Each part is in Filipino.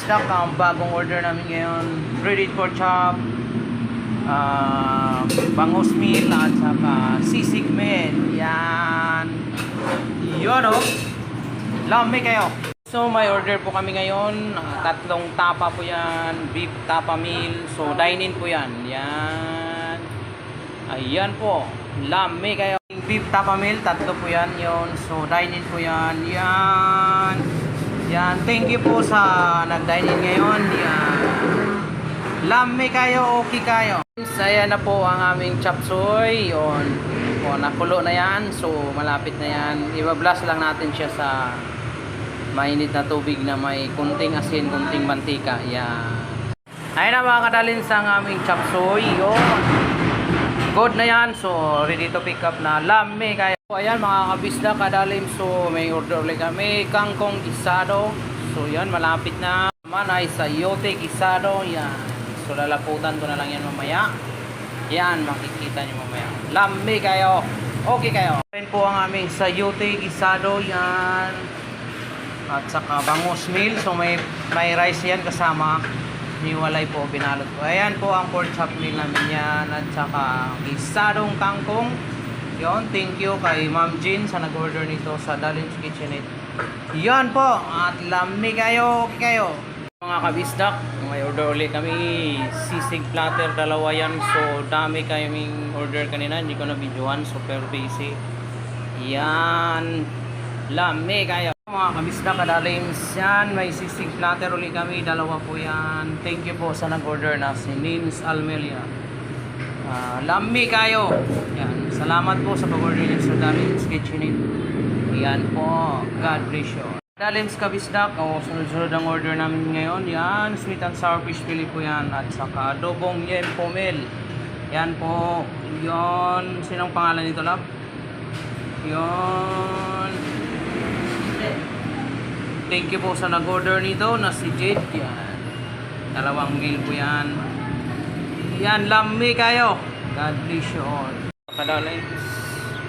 kabisdak, ang bagong order namin ngayon, breaded pork chop, bangus meal, at saka sisig meal. Yan. Yun o. Lami kayo. So may order po kami ngayon, tatlong tapa po yan, beef tapa meal. So dine-in po yan. Yan. Ayan po. Lami kayo. Beef tapa meal, tatlo po yan. Yun. So dine-in po yan. Yan. Yan. Thank you po sa nag-dine-in ngayon. Yan. Lami kayo, okay kayo. Saya na po ang aming chop suey. Yun. O, nakulo na yan. So malapit na yan. Iba-blast lang natin siya sa mainit na tubig na may kunting asin, kunting mantika. Yan. Ayun na mga kadalins ang aming chop suey. Yun. Good na yan. So ready to pick up na. Lami kayo. So ayan mga kabisda kadalim. So may order ulit kami. Kangkong gisado. So yan malapit na. Naman ay sayote gisado. Yan. So lalaputan ko na lang yan mamaya. Yan makikita nyo mamaya. Lami kayo. Okay kayo. Rin po ang aming sayote gisado. Yan. At saka bangus meal. So may rice yan kasama. Niwalay po binalot ko. Ayan po ang pork chop meal namin yan. At saka gisadong kangkong. Yon, thank you kay Ma'am Jean sa nag-order nito sa Dalin's Kitchenette. Yan po. At lami kayo. Okay kayo. Mga kabisdak, may order ulit kami. Sisig platter, dalawa yan. So dami kaming order kanina. Hindi ko na videoan. Super busy. Yan. Lami kayo. Mga kabisdak kadalims yan. May sisig platter ulit kami. Dalawa po yan. Thank you po sa nag-order na si Nins Almelia. Lami kayo. Yan. Salamat po sa pag-order niyo sa Dalin's Kitchenette. Yan po. God bless you. Dalims kabisdak. Sunod-sunod ang order namin ngayon. Yan. Sweet and sour fish fillet po yan. At saka adobong yempo meal. Yan po. Yon. Sinong pangalan nito, love? Yon. Thank you po sa nag-order nito na si Jade. Yan. Dalawang meal po yan. Yan, lami kayo. God bless you all. Kadalims.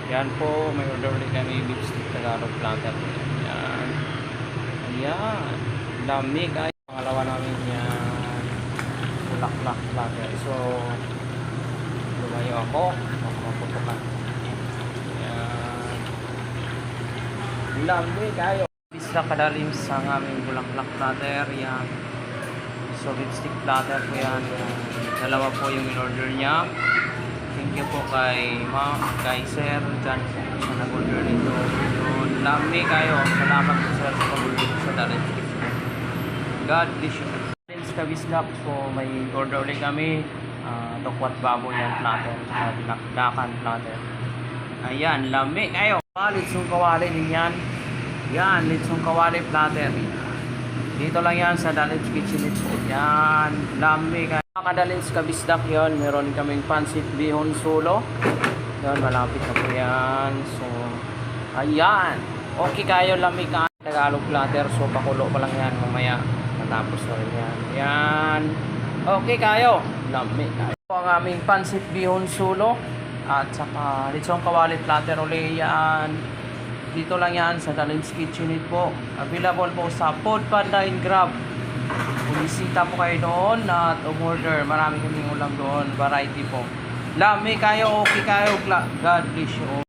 Yan po, may order ulit kami beef stick Tagalog platter. Yan. Ayan. Lami kayo. Pangalawa namin yan. Bulaklak platter. So, lumayo ako. Baka maputukan. Yan. Lami kayo. Bisla kadalims ang aming bulaklak platter. Yan. So, beef stick platter po yan. Dalawa po yung in-order niya. Thank you po kay Ma'am, kay Sir John sa nag-order nito. Yun, lami kayo. Salamat po sir sa pag-order sa Dalin's Kitchenette. God bless you. Dalin's kabisdak. So may order ulit kami. Tokwat baboy yan platter. Dinakdakan platter. Ayan, lami kayo. Litsong kawali din yan. Yan, litsong kawali platter. Dito lang yan sa Dalin's Kitchenette po. Yan, lami kayo. Kadalins kabisdak yon, meron kaming pansit bihon solo. Yan, malapit na po yan. So, ayan. Okay kayo, lami ka. Tagalog platter, so pakulo pa lang yan mamaya. Matapos na rin yan. Yan. Okay kayo, lami kayo. Ang aming pansit bihon solo. At saka litsong kawali platter uli yan. Dito lang yan sa Dalin's Kitchenette po. Available po sa Food Panda and Grab. Bumisita po kayo doon at umorder. Marami kaming ulam doon. Variety po. Lami kayo, okay kayo. God bless you.